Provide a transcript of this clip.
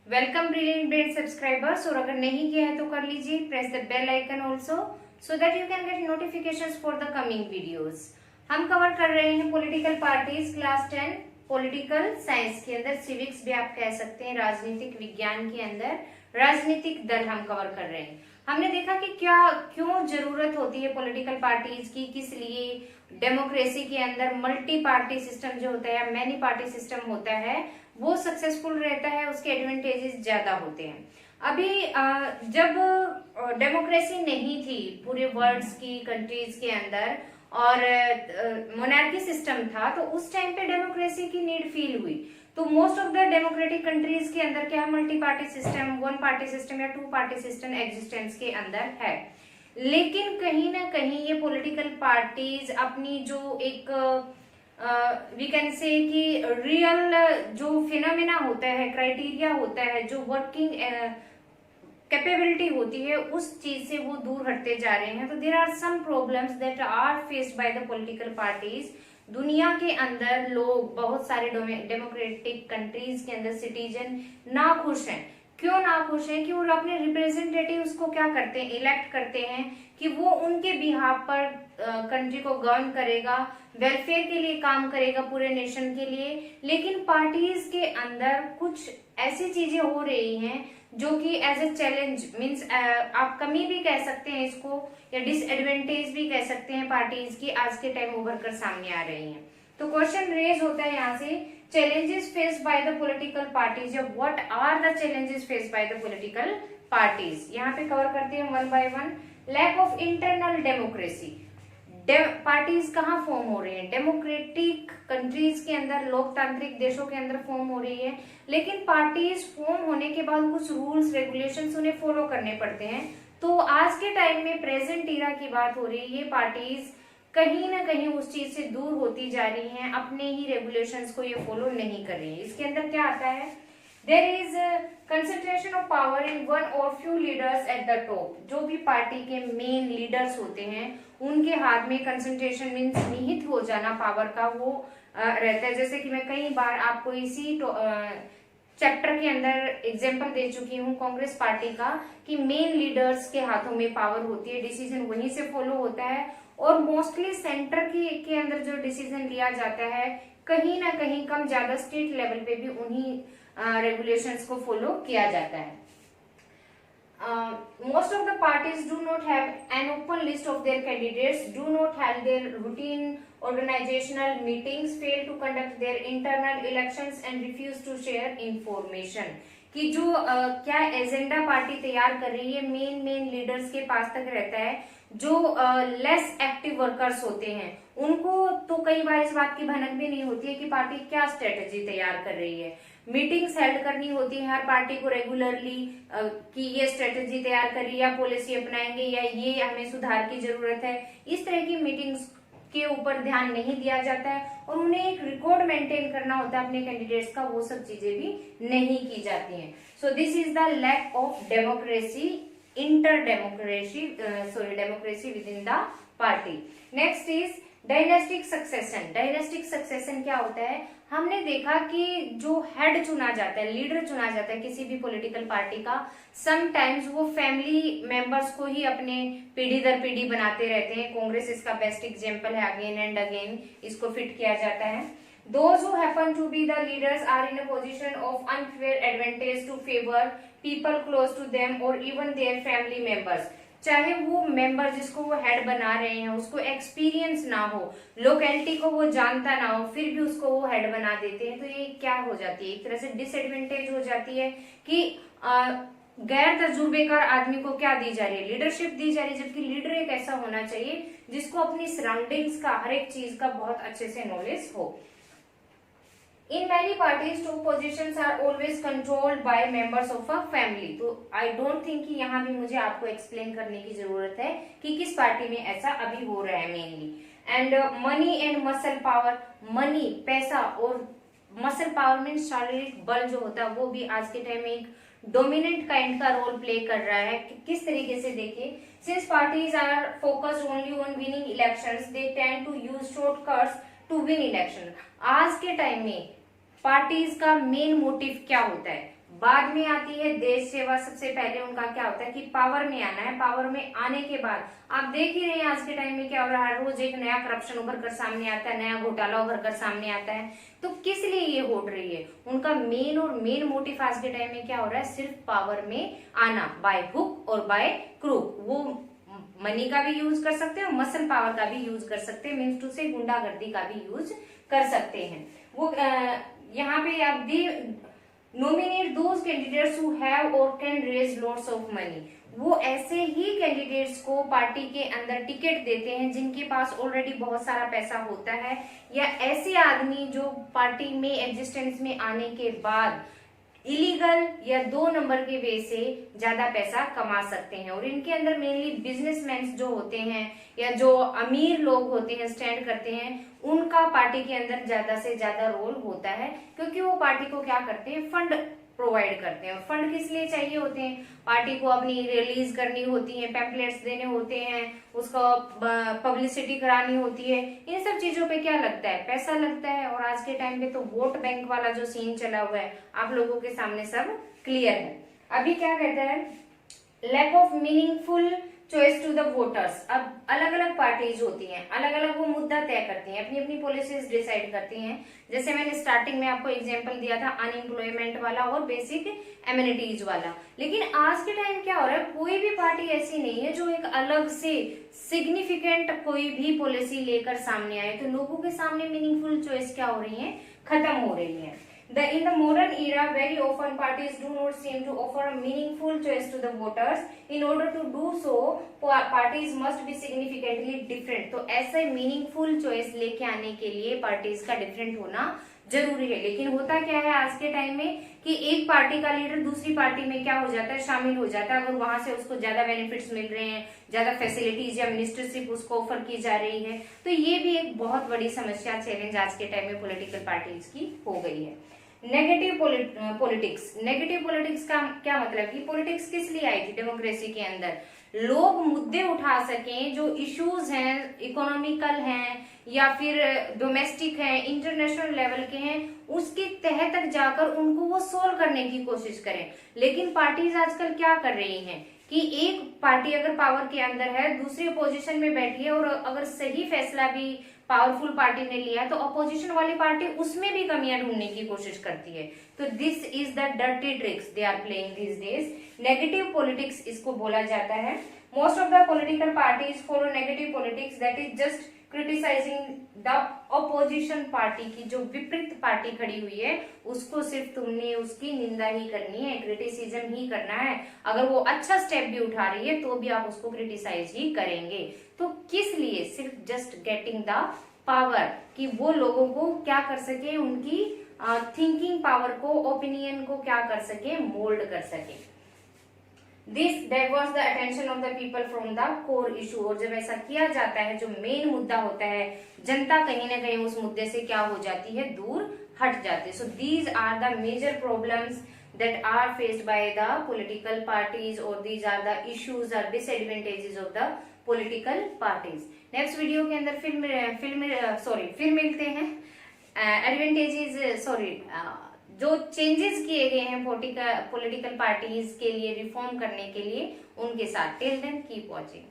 Welcome brilliant brain subscribers. और अगर नहीं किया है तो कर लीजिए, press the bell icon also so that you can get notifications for the coming videos. हम कवर कर रहे हैं political parties class 10 political science के अंदर, सिविक्स भी आप कह सकते हैं, राजनीतिक विज्ञान के अंदर राजनीतिक दल हम कवर कर रहे हैं। हमने देखा कि क्या क्यों जरूरत होती है पॉलिटिकल पार्टीज की, किस लिए डेमोक्रेसी के अंदर मल्टी पार्टी सिस्टम जो होता है, मैनी पार्टी सिस्टम होता है, वो सक्सेसफुल रहता है, उसके एडवांटेजेस ज्यादा होते हैं। अभी जब डेमोक्रेसी नहीं थी पूरे वर्ल्ड की कंट्रीज के अंदर और मोनार्की सिस्टम था, तो उस टाइम पे डेमोक्रेसी की नीड फील हुई। तो most of the democratic countries के अंदर क्या multi party system, one party system या टू पार्टी सिस्टम एग्जिस्टेंस के अंदर है। लेकिन कहीं ना कहीं ये पॉलिटिकल पार्टीज अपनी जो एक वी कैन से कि रियल जो फिनोमेना होता है, क्राइटेरिया होता है, जो वर्किंग कैपेबिलिटी होती है, उस चीज से वो दूर हटते जा रहे हैं। तो there are some problems that are faced by the political parties. दुनिया के अंदर लोग, बहुत सारे डेमोक्रेटिक कंट्रीज के अंदर सिटीजन ना खुश हैं। क्यों ना खुश हैं? कि वो अपने रिप्रेजेंटेटिव्स को क्या करते हैं, इलेक्ट करते हैं कि वो उनके बिहाफ पर कंट्री को गवर्न करेगा, वेलफेयर के लिए काम करेगा पूरे नेशन के लिए। लेकिन पार्टीज के अंदर कुछ ऐसी चीजें हो रही हैं जो कि एज ए चैलेंज मीन्स आप कमी भी कह सकते हैं इसको, या डिसएडवांटेज भी कह सकते हैं पार्टीज की, आज के टाइम उभर कर सामने आ रही हैं। तो क्वेश्चन रेज होता है यहाँ से, challenges faced by the political parties, या what are the challenges faced by the political parties। यहाँ पे कवर करते हैं one by one. Lack of internal democracy, parties कहाँ फॉर्म हो रही है? डेमोक्रेटिक कंट्रीज के अंदर, लोकतांत्रिक देशों के अंदर फॉर्म हो रही है, लेकिन पार्टीज फॉर्म होने के बाद कुछ रूल्स रेगुलेशंस उन्हें फॉलो करने पड़ते हैं। तो आज के टाइम में प्रेजेंट इरा की बात हो रही है, ये पार्टीज कहीं ना कहीं उस चीज से दूर होती जा रही हैं, अपने ही रेगुलेशंस को ये फॉलो नहीं कर रही है। इसके अंदर क्या आता है? There is concentration of power in one और few leaders at the top. जो भी पार्टी के मेन लीडर्स होते हैं उनके हाथ में कंसंट्रेशन मीन्स निहित हो जाना पावर का, वो रहता है। जैसे कि मैं कई बार आपको इसी चैप्टर के अंदर एग्जाम्पल दे चुकी हूँ कांग्रेस पार्टी का, कि मेन लीडर्स के हाथों में पावर होती है, डिसीजन वहीं से फॉलो होता है, और मोस्टली सेंटर के अंदर जो डिसीजन लिया जाता है, कहीं ना कहीं कम ज्यादा स्टेट लेवल पे भी उन्हीं रेगुलेशंस को फॉलो किया जाता है। Most of the parties do not have an open list of their candidates, do not have their routine organizational meetings, fail to conduct their internal elections and refuse to share information। कि जो क्या agenda party तैयार कर रही है, main leaders के पास तक रहता है। जो लेस एक्टिव वर्कर्स होते हैं उनको तो कई बार इस बात की भनक भी नहीं होती है कि पार्टी क्या स्ट्रेटेजी तैयार कर रही है। मीटिंग्स हेल्ड करनी होती है हर पार्टी को रेगुलरली, कि ये स्ट्रेटेजी तैयार करी, या पॉलिसी अपनाएंगे, या ये हमें सुधार की जरूरत है। इस तरह की मीटिंग्स के ऊपर ध्यान नहीं दिया जाता है, और उन्हें एक रिकॉर्ड मेंटेन करना होता है अपने कैंडिडेट्स का, वो सब चीजें भी नहीं की जाती हैं। So this is the lack of democracy, democracy within the party. Next is dynastic succession. Dynastic succession क्या होता है? हमने देखा कि जो हेड चुना जाता है, लीडर चुना जाता है किसी भी पॉलिटिकल पार्टी का, समटाइम्स वो फैमिली मेंबर्स को ही अपने पीढ़ी दर पीढ़ी बनाते रहते हैं। कांग्रेस इसका बेस्ट एग्जांपल है, अगेन एंड अगेन इसको फिट किया जाता है। Those who happen to be the leaders are in a position of unfair advantage to favor people close to them or even their family members। चाहे वो member जिसको वो head बना रहे हैं उसको एक्सपीरियंस ना हो, लोकेलिटी को वो जानता ना हो, फिर भी उसको वो हेड बना देते हैं। तो ये क्या हो जाती है? एक तरह से डिसएडवांटेज हो जाती है कि गैर तजुर्बेकार आदमी को क्या दी जा रही है? लीडरशिप दी जा रही है, जबकि लीडर एक ऐसा होना चाहिए जिसको अपनी सराउंडिंग्स का, हर एक चीज का बहुत अच्छे से नॉलेज हो। In many parties, two positions are always controlled by members of a family। तो I don't think कि यहाँ भी मुझे आपको एक्सप्लेन करने की जरूरत है कि किस पार्टी में ऐसा अभी हो रहा है mainly. And money and muscle power, money पैसा और मसल पावर मीन शारीरिक बल जो होता है, वो भी आज के टाइम में एक डोमिनेंट काइंड का रोल प्ले कर रहा है। किस तरीके से? देखिए, since parties are focused only on winning elections, they tend to use shortcuts to win election. आज के टाइम में पार्टीज का मेन मोटिव क्या होता है? बाद में आती है देश सेवा। सबसे पहले उनका क्या होता है कि पावर में आना है। पावर में आने के बाद आप देख ही रहे हैं आज के टाइम में क्या हो रहा है, रोज एक नया करप्शन उभर कर सामने आता है, नया घोटाला उभर कर सामने आता है। तो किस लिए ये हो रही है? उनका मेन मोटिव आज के टाइम में क्या हो रहा है, सिर्फ पावर में आना, बाय हुक और बाय क्रूक। वो मनी का भी यूज कर सकते हैं और मसल पावर का भी यूज कर सकते हैं, मीन्स टू से गुंडागर्दी का भी यूज कर सकते हैं। वो यहाँ पे आप the nominate those candidates who have और can raise lots of money. वो ऐसे ही कैंडिडेट्स को पार्टी के अंदर टिकट देते हैं जिनके पास ऑलरेडी बहुत सारा पैसा होता है, या ऐसे आदमी जो पार्टी में एग्जिस्टेंस में आने के बाद इलीगल या 2 नंबर के वे से ज्यादा पैसा कमा सकते हैं। और इनके अंदर मेनली बिजनेसमैन जो होते हैं या जो अमीर लोग होते हैं, स्टैंड करते हैं, उनका पार्टी के अंदर ज्यादा से ज्यादा रोल होता है, क्योंकि वो पार्टी को क्या करते हैं, फंड प्रोवाइड करते हैं। और फंड किस लिए चाहिए होते हैं? पार्टी को अपनी रिलीज करनी होती है, पैम्पलेट्स देने होते हैं, उसको पब्लिसिटी करानी होती है। इन सब चीजों पे क्या लगता है? पैसा लगता है। और आज के टाइम पे तो वोट बैंक वाला जो सीन चला हुआ है आप लोगों के सामने सब क्लियर है। अभी क्या कहता है, lack of meaningful choice to the voters. अब अलग अलग पार्टीज होती हैं, अलग अलग वो मुद्दा तय करती हैं, अपनी अपनी पॉलिसीज डिसाइड करती हैं। जैसे मैंने स्टार्टिंग में आपको एग्जांपल दिया था अनएम्प्लॉयमेंट वाला और बेसिक एमिनिटीज वाला। लेकिन आज के टाइम क्या हो रहा है, कोई भी पार्टी ऐसी नहीं है जो एक अलग से सिग्निफिकेंट कोई भी पॉलिसी लेकर सामने आए। तो लोगों के सामने मीनिंगफुल चॉइस क्या हो रही है, खत्म हो रही है। In the modern era, very often parties do not seem to offer a meaningful choice to the voters. In order to do so, parties must be significantly different. तो ऐसे meaningful choice लेके आने के लिए parties का different होना जरूरी है। लेकिन होता क्या है आज के टाइम में कि एक पार्टी का लीडर दूसरी पार्टी में क्या हो जाता है, शामिल हो जाता है। अगर वहां से उसको ज्यादा बेनिफिट्स मिल रहे हैं, ज्यादा फैसिलिटीज या मिनिस्टरशिप उसको ऑफर की जा रही है, तो ये भी एक बहुत बड़ी समस्या, चैलेंज आज के टाइम में पॉलिटिकल पार्टीज की हो गई है। Negative politics. नेगेटिव पॉलिटिक्स का क्या मतलब कि पॉलिटिक्स किस लिए आई थी डेमोक्रेसी के अंदर? लोग मुद्दे उठा सकें जो इश्यूज हैं, इकोनॉमिकल हैं या फिर डोमेस्टिक हैं, इंटरनेशनल लेवल के हैं, उसके तह तक जाकर उनको वो सोल्व करने की कोशिश करें। लेकिन पार्टीज आजकल क्या कर रही हैं कि एक पार्टी अगर पावर के अंदर है, दूसरी अपोजिशन में बैठी है, और अगर सही फैसला भी पावरफुल पार्टी ने लिया तो अपोजिशन वाली पार्टी उसमें भी कमियां ढूंढने की कोशिश करती है। तो this is the dirty tricks they are playing this days. Negative politics इसको बोला जाता है। Most of the political parties follow negative politics, that is just criticising the opposition party की जो विपरीत पार्टी खड़ी हुई है उसको सिर्फ तुमने उसकी निंदा ही करनी है, क्रिटिसिज्म ही करना है। अगर वो अच्छा स्टेप भी उठा रही है तो भी आप उसको क्रिटिसाइज ही करेंगे। तो किस लिए? सिर्फ जस्ट गेटिंग द पावर, कि वो लोगों को क्या कर सके, उनकी थिंकिंग पावर को, ओपिनियन को क्या कर सके, मोल्ड कर सके। This diverse the attention of the people from the core issue. और जब ऐसा किया जाता है, जो मेन मुद्दा होता है, जनता कहीं ना कहीं उस मुद्दे से क्या हो जाती है, दूर हट जाती है। So these are the major problems that are faced by the political parties, or these are the issues or disadvantages of the political parties. Next video के अंदर फिर मिलते हैं। एडवांटेजेस जो चेंजेस किए गए हैं पॉलिटिकल पार्टीज के लिए रिफॉर्म करने के लिए, उनके साथ। Till then keep watching.